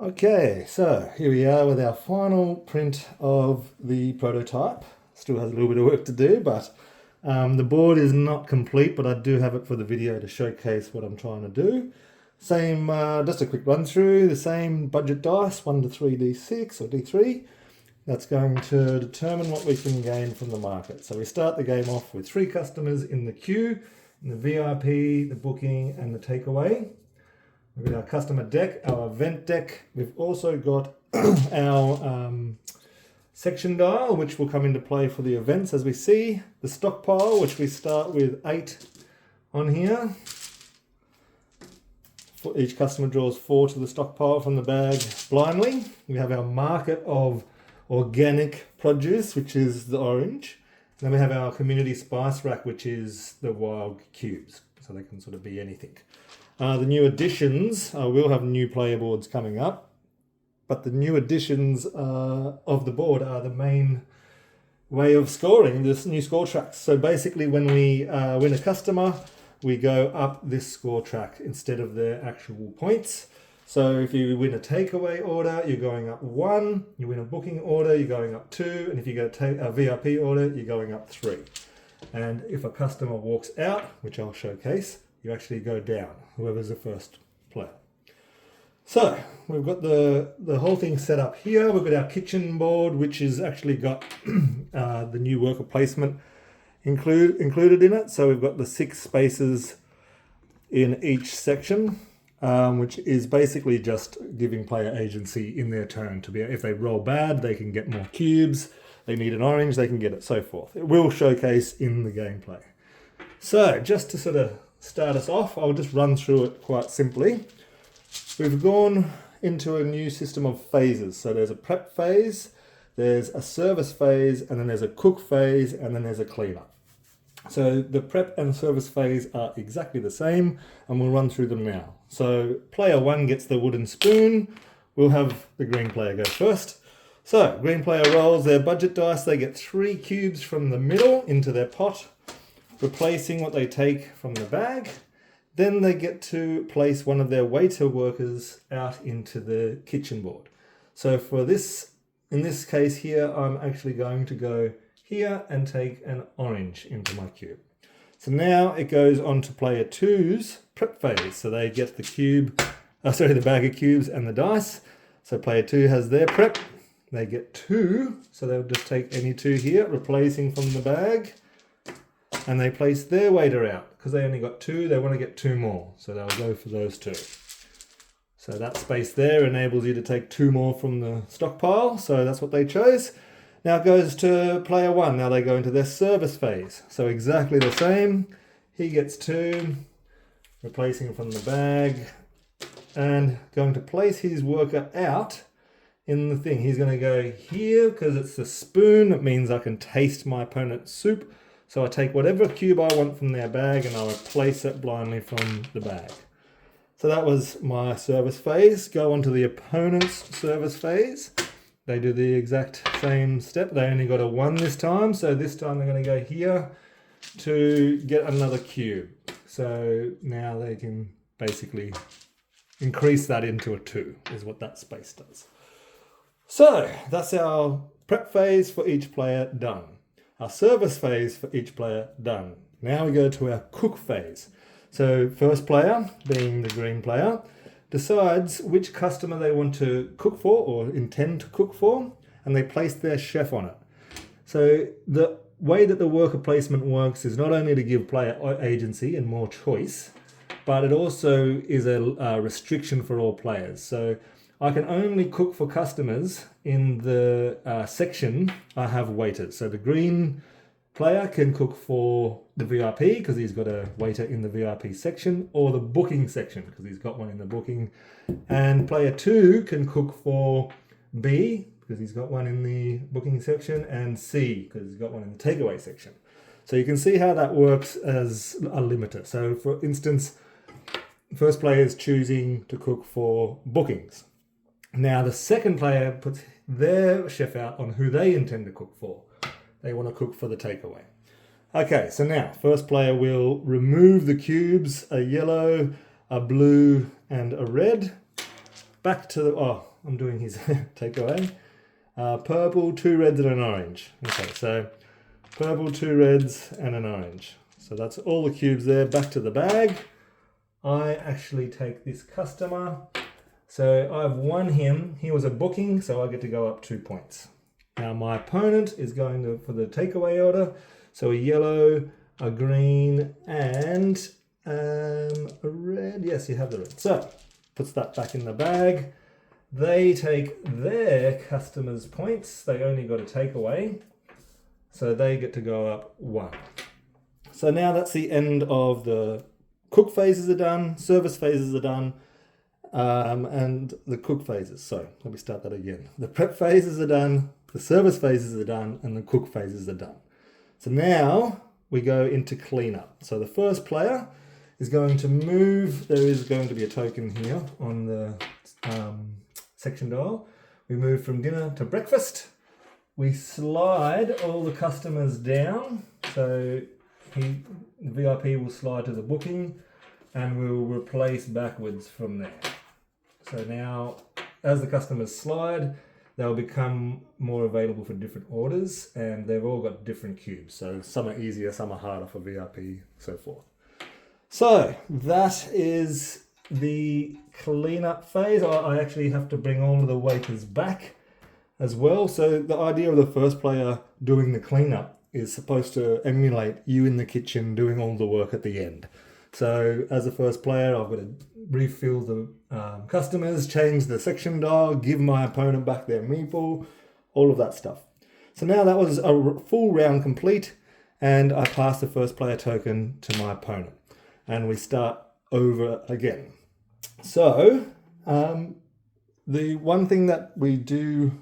Okay, so here we are with our final print of the prototype. Still has a little bit of work to do, but the board is not complete, but I do have it for the video to showcase what I'm trying to do. Same, just a quick run through, the same budget dice, 1 to 3d6 or d3. That's going to determine what we can gain from the market. So we start the game off with 3 customers in the queue, in the VIP, the booking, and the takeaway. We've got our customer deck, our event deck. We've also got our section dial, which will come into play for the events as we see. The stockpile, which we start with 8 on here. For each customer draws 4 to the stockpile from the bag blindly. We have our market of organic produce, which is the orange. Then we have our community spice rack, which is the wild cubes. So they can sort of be anything. The new additions, we'll have new player boards coming up, but the new additions of the board are the main way of scoring this new score tracks. So basically when we win a customer, we go up this score track instead of their actual points. So if you win a takeaway order, you're going up 1. You win a booking order, you're going up 2. And if you get a VIP order, you're going up 3. And if a customer walks out, which I'll showcase, you actually go down, whoever's the first player. So we've got the whole thing set up here. We've got our kitchen board, which has actually got the new worker placement included in it. So we've got the 6 spaces in each section, which is basically just giving player agency in their turn to be, if they roll bad, they can get more cubes. They need an orange, they can get it, so forth. It will showcase in the gameplay. So just to sort of start us off, I'll just run through it quite simply. We've gone into a new system of phases. So there's a prep phase, there's a service phase, and then there's a cook phase, and then there's a cleanup. So the prep and service phase are exactly the same, and we'll run through them now. So player 1 gets the wooden spoon. We'll have the green player go first. So green player rolls their budget dice. They get 3 cubes from the middle into their pot, replacing what they take from the bag. Then they get to place one of their waiter workers out into the kitchen board. So for this, in this case here, I'm actually going to go here and take an orange into my cube. So now it goes on to player 2's prep phase. So they get the the bag of cubes and the dice. So player 2 has their prep. They get 2, so they'll just take any 2 here, replacing from the bag. And they place their waiter out. Because they only got 2, they want to get 2 more. So they'll go for those 2. So that space there enables you to take 2 more from the stockpile. So that's what they chose. Now it goes to player 1. Now they go into their service phase. So exactly the same. He gets 2, replacing from the bag. And going to place his worker out in the thing. He's going to go here because it's the spoon. It means I can taste my opponent's soup. So I take whatever cube I want from their bag and I'll replace it blindly from the bag. So that was my service phase. Go on to the opponent's service phase. They do the exact same step. They only got a 1 this time. So this time they're going to go here to get another cube. So now they can basically increase that into a 2 is what that space does. So that's our prep phase for each player done. Our service phase for each player done. Now we go to our cook phase. So first player, being the green player, decides which customer they want to cook for or intend to cook for, and they place their chef on it. So the way that the worker placement works is not only to give player agency and more choice, but it also is a restriction for all players. So I can only cook for customers in the section I have waiters. So the green player can cook for the VIP because he's got a waiter in the VIP section, or the booking section because he's got one in the booking. And player 2 can cook for B because he's got one in the booking section, and C because he's got one in the takeaway section. So you can see how that works as a limiter. So for instance, first player is choosing to cook for bookings. Now the second player puts their chef out on who they intend to cook for. They want to cook for the takeaway. Okay, so now first player will remove the cubes, a yellow, a blue, and a red. back to the, oh, I'm doing his takeaway. Purple, 2 reds and an orange. Okay, so purple, 2 reds and an orange. So that's all the cubes there, back to the bag. I actually take this customer. So I've won him. He was a booking, so I get to go up 2 points. Now my opponent is going for the takeaway order. So a yellow, a green, and a red. Yes, you have the red. So puts that back in the bag. They take their customers' points. They only got a takeaway. So they get to go up 1. So now that's the end of the cook phases are done, service phases are done, and the cook phases. So let me start that again. The prep phases are done, the service phases are done, and the cook phases are done. So now we go into cleanup. So the first player is going to move. There is going to be a token here on the section dial. We move from dinner to breakfast. We slide all the customers down. So VIP will slide to the booking and we'll replace backwards from there. So now as the customers slide, they'll become more available for different orders and they've all got different cubes. So some are easier, some are harder for VIP, so forth. So that is the cleanup phase. I actually have to bring all of the waiters back as well. So the idea of the first player doing the cleanup is supposed to emulate you in the kitchen doing all the work at the end. So as a first player, I've got to refill the customers, change the section dial, give my opponent back their meeple, all of that stuff. So now that was a full round complete and I pass the first player token to my opponent and we start over again. So the one thing that we do,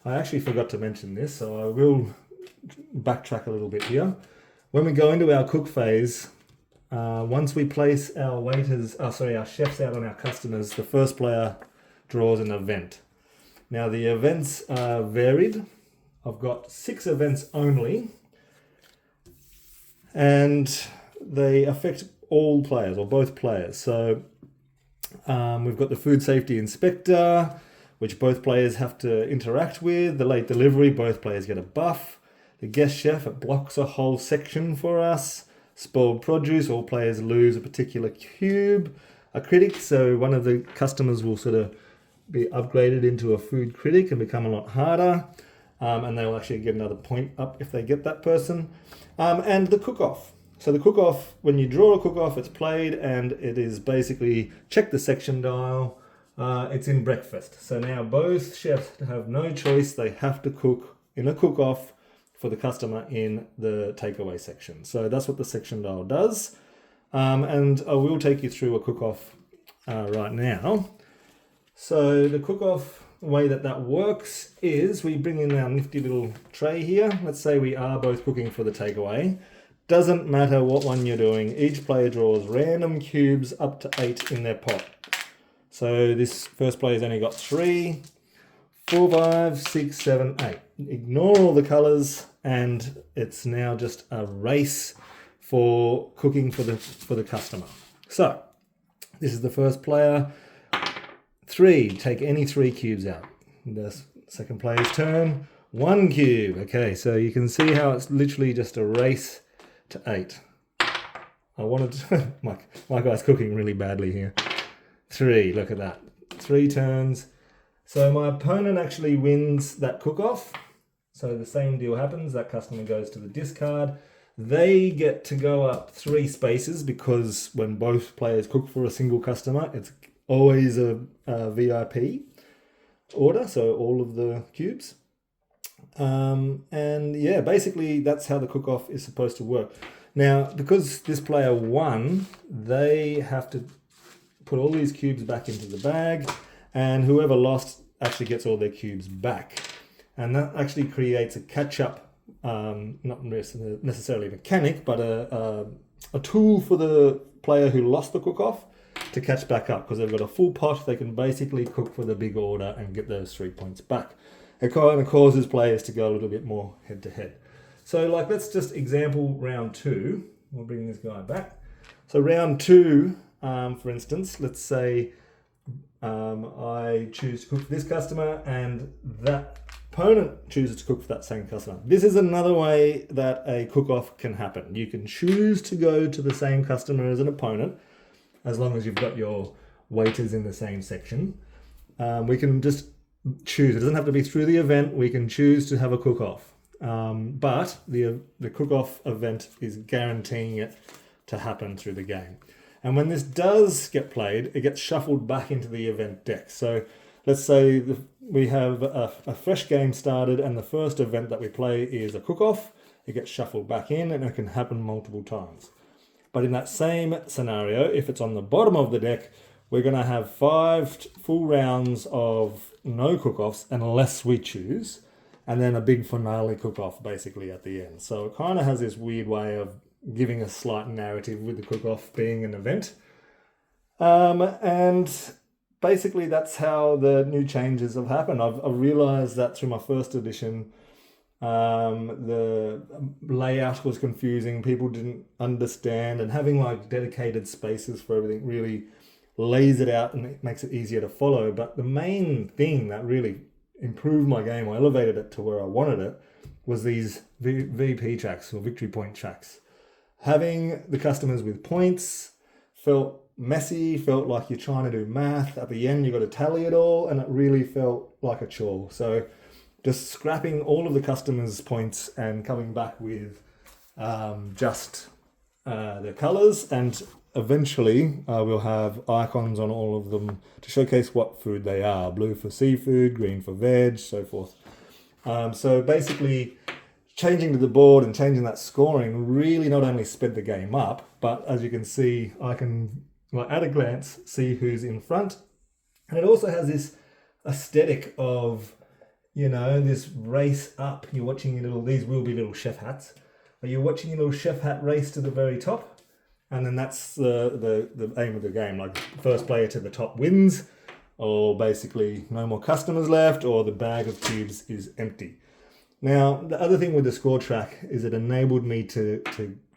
I actually forgot to mention this, so I will backtrack a little bit here. When we go into our cook phase, once we place our waiters, our chefs out on our customers, the first player draws an event. Now the events are varied. I've got 6 events only, and they affect all players or both players. So we've got the food safety inspector, which both players have to interact with. The late delivery, both players get a buff. The guest chef, it blocks a whole section for us. Spoiled produce, all players lose a particular cube. A critic, so one of the customers will sort of be upgraded into a food critic and become a lot harder. And they'll actually get another point up if they get that person. And the cook-off. So the cook-off, when you draw a cook-off, it's played and it is basically check the section dial. It's in breakfast. So now both chefs have no choice. They have to cook in a cook-off for the customer in the takeaway section. So that's what the section dial does. And I will take you through a cook-off right now. So the cook-off way that works is we bring in our nifty little tray here. Let's say we are both cooking for the takeaway. Doesn't matter what one you're doing. Each player draws random cubes up to 8 in their pot. So this first player's only got 3, 4, 5, 6, 7, 8. Ignore all the colours and it's now just a race for cooking for the customer. So this is the first player. 3, take any 3 cubes out. The second player's turn, 1 cube. Okay, so you can see how it's literally just a race to 8. I wanted to, my guy's cooking really badly here. 3, look at that. 3 turns. So my opponent actually wins that cook-off. So the same deal happens. That customer goes to the discard. They get to go up 3 spaces because when both players cook for a single customer, it's always a VIP order. So all of the cubes. And yeah, basically that's how the cook-off is supposed to work. Now, because this player won, they have to put all these cubes back into the bag, and whoever lost actually gets all their cubes back. And that actually creates a catch-up, not necessarily a mechanic, but a tool for the player who lost the cook-off to catch back up, because they've got a full pot. They can basically cook for the big order and get those 3 points back. It kind of causes players to go a little bit more head-to-head. So like, let's just example round 2. We'll bring this guy back. So round 2, for instance, let's say I choose to cook for this customer, and that opponent chooses to cook for that same customer. This is another way that a cook-off can happen. You can choose to go to the same customer as an opponent, as long as you've got your waiters in the same section. We can just choose. It doesn't have to be through the event. We can choose to have a cook-off. But the cook-off event is guaranteeing it to happen through the game. And when this does get played, it gets shuffled back into the event deck. So let's say we have a fresh game started and the first event that we play is a cook-off. It gets shuffled back in and it can happen multiple times. But in that same scenario, if it's on the bottom of the deck, we're going to have 5 full rounds of no cook-offs unless we choose, and then a big finale cook-off basically at the end. So it kind of has this weird way of giving a slight narrative with the cook-off being an event. And basically that's how the new changes have happened. I've realized that through my first edition, the layout was confusing, people didn't understand, and having like dedicated spaces for everything really lays it out and it makes it easier to follow. But the main thing that really improved my game, or elevated it to where I wanted it, was these VP tracks, or victory point tracks. Having the customers with points felt messy, felt like you're trying to do math. At the end, you've got to tally it all, and it really felt like a chore. So just scrapping all of the customers' points and coming back with just their colors, and eventually we'll have icons on all of them to showcase what food they are. Blue for seafood, green for veg, so forth. So basically, changing to the board and changing that scoring really not only sped the game up, but as you can see, I can, like, at a glance, see who's in front. And it also has this aesthetic of, you know, this race up. You're watching these will be little chef hats, but you're watching your little chef hat race to the very top. And then that's the aim of the game. Like, first player to the top wins, or basically no more customers left, or the bag of cubes is empty. Now, the other thing with the score track is it enabled me to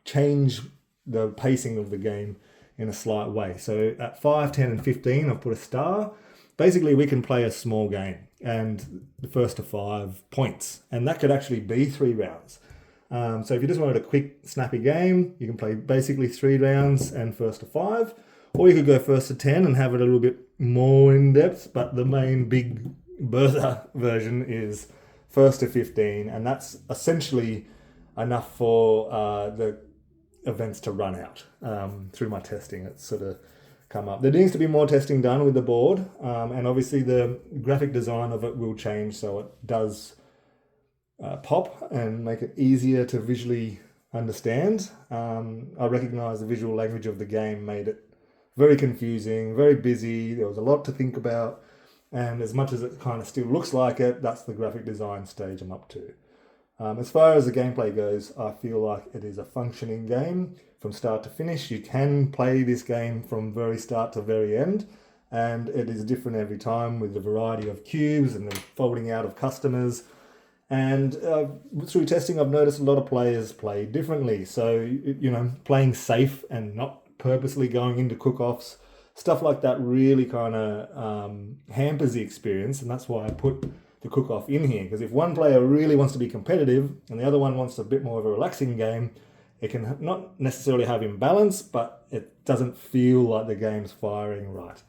change the pacing of the game in a slight way. So at 5, 10, and 15, I've put a star. Basically, we can play a small game, and the first to 5 points. And that could actually be 3 rounds. So if you just wanted a quick, snappy game, you can play basically 3 rounds and first to 5. Or you could go first to 10 and have it a little bit more in depth. But the main big bertha version is first to 15, and that's essentially enough for the events to run out. Through my testing, it's sort of come up. There needs to be more testing done with the board, and obviously the graphic design of it will change so it does pop and make it easier to visually understand. I recognize the visual language of the game made it very confusing, very busy. There was a lot to think about. And as much as it kind of still looks like it, that's the graphic design stage I'm up to. As far as the gameplay goes, I feel like it is a functioning game from start to finish. You can play this game from very start to very end, and it is different every time with the variety of cubes and the folding out of customers. And through testing, I've noticed a lot of players play differently. So, you know, playing safe and not purposely going into cook-offs, stuff like that really kind of hampers the experience, and that's why I put the cook-off in here. Because if one player really wants to be competitive and the other one wants a bit more of a relaxing game, it can not necessarily have imbalance, but it doesn't feel like the game's firing right.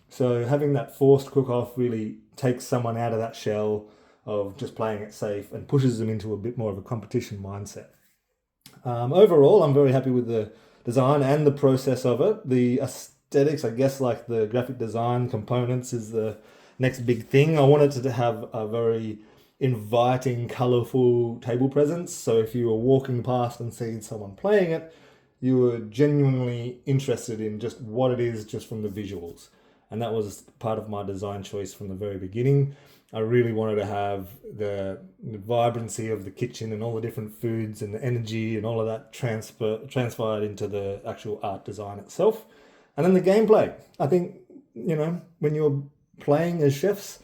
So having that forced cook-off really takes someone out of that shell of just playing it safe and pushes them into a bit more of a competition mindset. Overall, I'm very happy with the design and the process of it. The aesthetics, I guess, like the graphic design components is the next big thing. I wanted to have a very inviting, colourful table presence. So if you were walking past and seeing someone playing it, you were genuinely interested in just what it is just from the visuals. And that was part of my design choice from the very beginning. I really wanted to have the vibrancy of the kitchen and all the different foods and the energy and all of that transpired into the actual art design itself. And then the gameplay. I think, you know, when you're playing as chefs,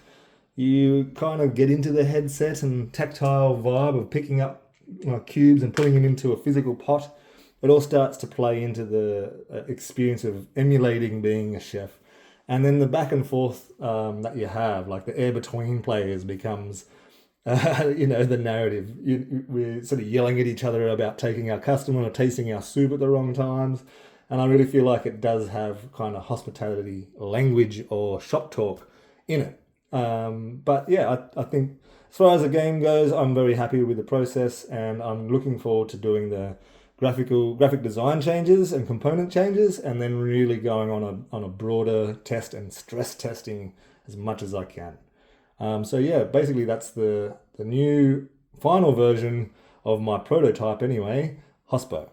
you kind of get into the headset and tactile vibe of picking up cubes and putting them into a physical pot. It all starts to play into the experience of emulating being a chef. And then the back and forth that you have, like the air between players becomes, the narrative. We're sort of yelling at each other about taking our customer or tasting our soup at the wrong times. And I really feel like it does have kind of hospitality language or shop talk in it. But yeah, I think as far as the game goes, I'm very happy with the process, and I'm looking forward to doing the graphic design changes and component changes, and then really going on a broader test and stress testing as much as I can. So yeah, basically that's the new final version of my prototype anyway, HOSPO.